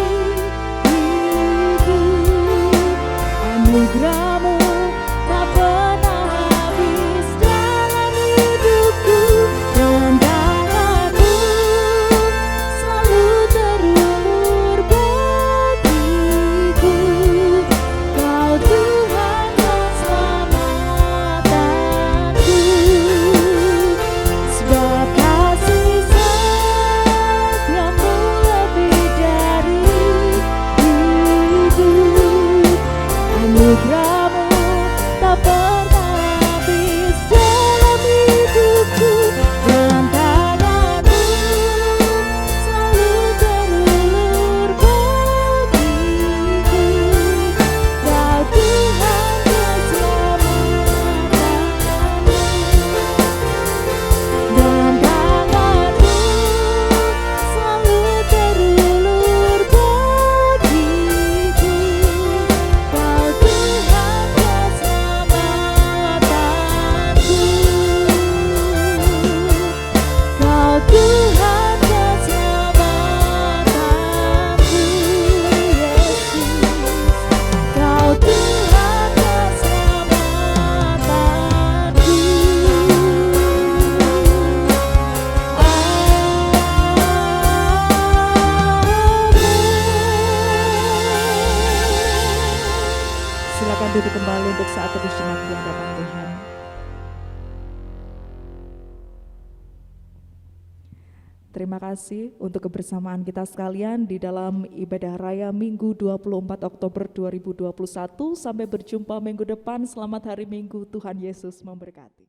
duduk kembali untuk saat teduh sejenak di hadapan Tuhan. Terima kasih untuk kebersamaan kita sekalian di dalam ibadah raya Minggu 24 Oktober 2021. Sampai berjumpa minggu depan. Selamat hari Minggu, Tuhan Yesus memberkati.